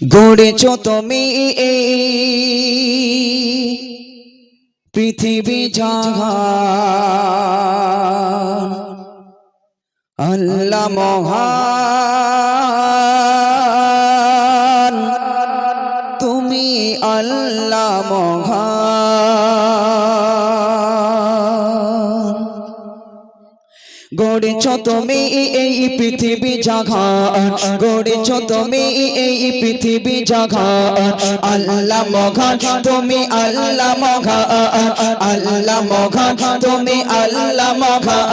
গড়েছো তুমি এই পৃথিবী জাহান, আল্লাহ মহান, তুমি আল্লাহ মহান। গড়েছো তুমি এই পৃথিবী জাহান, গড়েছো তুমি এই পৃথিবী জাহান, আল্লাহ মহান, তুমি আল্লাহ মহান, আল্লাহ মহান, তুমি আল্লাহ মহান,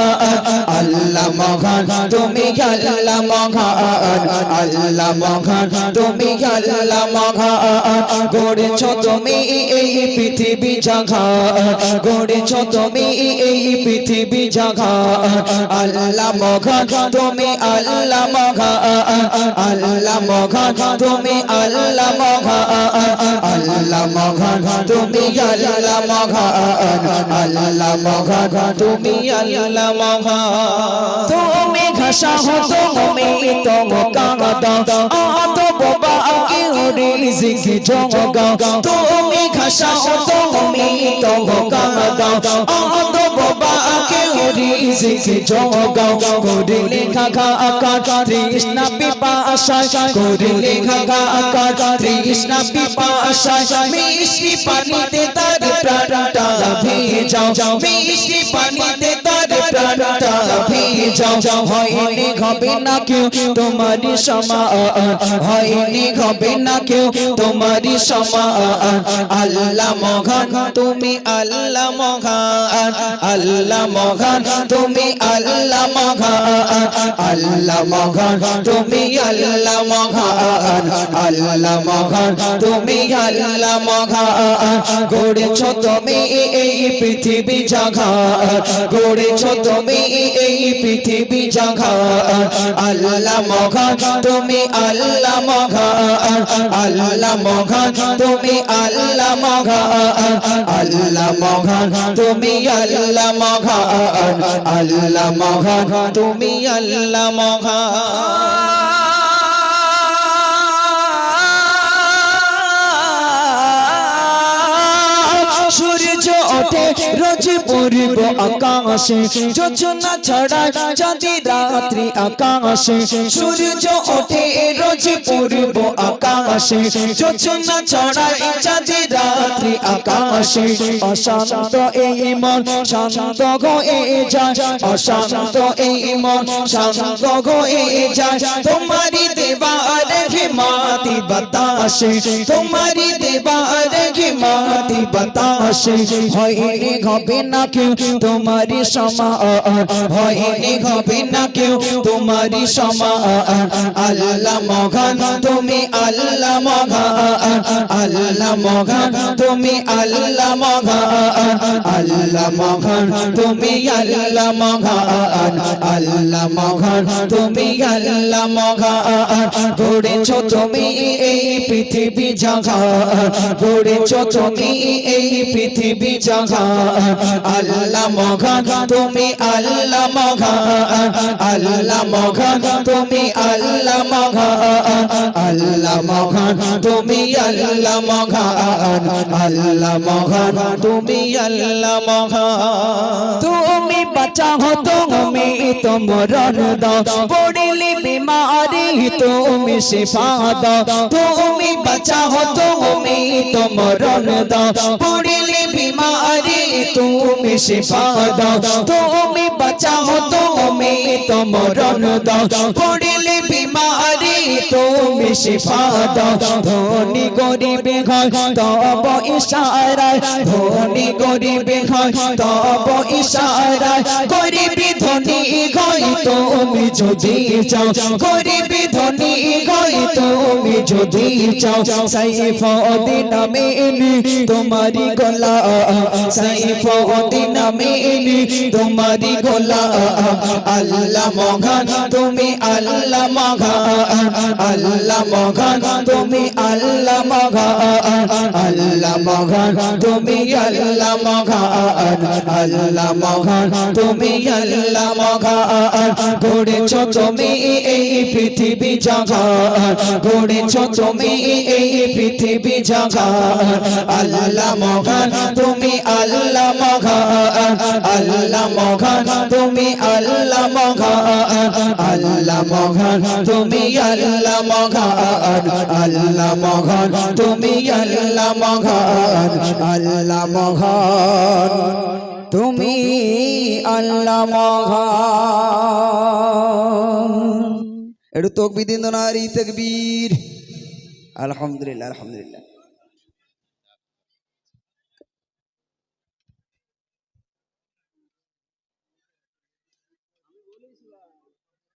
আল্লাহ মহান, তুমি আল্লাহ মহান, আল্লাহ মহান, তুমি আল্লাহ মহান। গড়েছো তুমি এই পৃথিবী জাহান, গড়েছো তুমি এই পৃথিবী জাহান, আল্লাহ মহান, তুমি আল্লাহ মহান, আল্লাহ মহান, তুমি আল্লাহ মহান, আল্লাহ মহান, তুমি আল্লাহ মহান, আল্লাহ মহান, তুমি আল্লাহ মহান। তুমি ঘাসা হো তুমি তো কাঁদা আতো বাবা কি রিজিক জগা, তুমি ঘাসা হো তুমি তো কাঁদা আতো বাবা কি রিজিক জগা। করিলে ঘাঘা আকার তৃষ্ণা পিপাসায়, করিলে ঘাঘা আকার তৃষ্ণা পিপাসায়, মিষ্টি পানিতে তার প্রাণটা ভেজাও, মিষ্টি পানিতে তার প্রাণটা ভেজাও। হয়নি হবে না কেউ তোমারই সমান, হয়নি হবে না কেউ তোমারই সমান, আল্লাহ মহান, তুমি আল্লাহ মহান, আল্লাহ মহান, তুমি আল্লাহ মহান, আল্লাহ মহান, তুমি আল্লাহ মহান, আল্লাহ মহান, তুমি আল্লাহ মহান। গড়েছো তুমি এই পৃথিবী জাহান, গড়েছো তুমি এই পৃথিবী জাহান, আল্লাহ মহান, তুমি আল্লাহ মহান, আল্লাহ মহান, তুমি আল্লাহ মহান, আল্লাহ মহান, তুমি আল্লাহ মহান, আল্লাহ মহান, তুমি আল্লাহ মহান। সূর্য ওঠে রোজ পূর্ব আকাশে, যোজনা ছাড়া চাঁদি রাত্রি আকাশে, সূর্য ওঠে রোজ পূর্ব আকাশে, যোজনা ছাড়া চাঁদি রাত্রি আকাশে। অশান্ত এই মন শান্ত হয়ে যায়, অশান্ত এই মন শান্ত হয়ে যায়, তোমারি দেবার হিমাতি বাতাসে, তোমারি দেবার হিমাতি বাতাসে। হয়নি হবে না কেউ তোমারি সমান, হয়নি হবে না কেউ তোমারি সমান, আল্লাহ মহান, তুমি আল্লাহ মহান, আল্লাহ মহান, তুমি আল্লাহ মহান, আল্লাহ মহান, তুমি আল্লাহ মহান, আল্লাহ মহান, তুমি আল্লাহ মহান। গড়েছো তুমি এই পৃথিবী জাহান, গড়েছো তুমি এই পৃথিবী জাহান, আল্লাহ মহান, তুমি আল্লাহ মহান, আল্লাহ মহান, তুমি আল্লাহ মহান, আল্লাহ মহান, তুমি আল্লাহ মহান, আল্লাহ মহান, তুমি আল্লাহ মহান। তুমি বাঁচাও তুমি তো মরণ দাও, পড়িলে বিমারি তুমি শিফা দাও, তুমি বাঁচাও তুমি তো মরণ দাও, পড়িলে বিমারি তুমি শিফা দাও, তুমি বাঁচাও তুমি তো মরণ দাও, পড়িলে বিমারি তুমি শিফা দাও। ধনী গরিবে হয় তব ইশারায়, ধনী গরিবে হয় তব ইশারায়, গরিবি ধনী হয় তুমি যদি চাও, গরিবি ধনী হয় তুমি যদি চাও। সাইফুদ্দিন আমিনী তোমারি গোলাম, সাইফুদ্দিন আমিনী তোমারি গোলাম, আল্লাহ মহান, তুমি আল্লাহ মহান, আল্লাহ মহান, তুমি আল্লাহ মহান, আল্লাহ মহান, তুমি আল্লাহ মহান, আল্লাহ মহান, তুমি আল্লাহ মহান। গড়েছো তুমি এই পৃথিবী পৃথিবী জাগান গড়েছো তুমি এই পৃথিবী জাগান আল্লাহ মহান তুমি আল্লাহ মহান আল্লাহ মহান তুমি আল্লাহ মহান আল্লাহ মহান তুমি আল্লাহ মহান আল্লাহ মহান তুমি আল্লাহ মহান আল্লাহ মহান তুমি আল্লাহ মহান একটু তাকবীর দিন নারী তাকবীর আলহামদুলিল্লাহ আলহামদুলিল্লাহ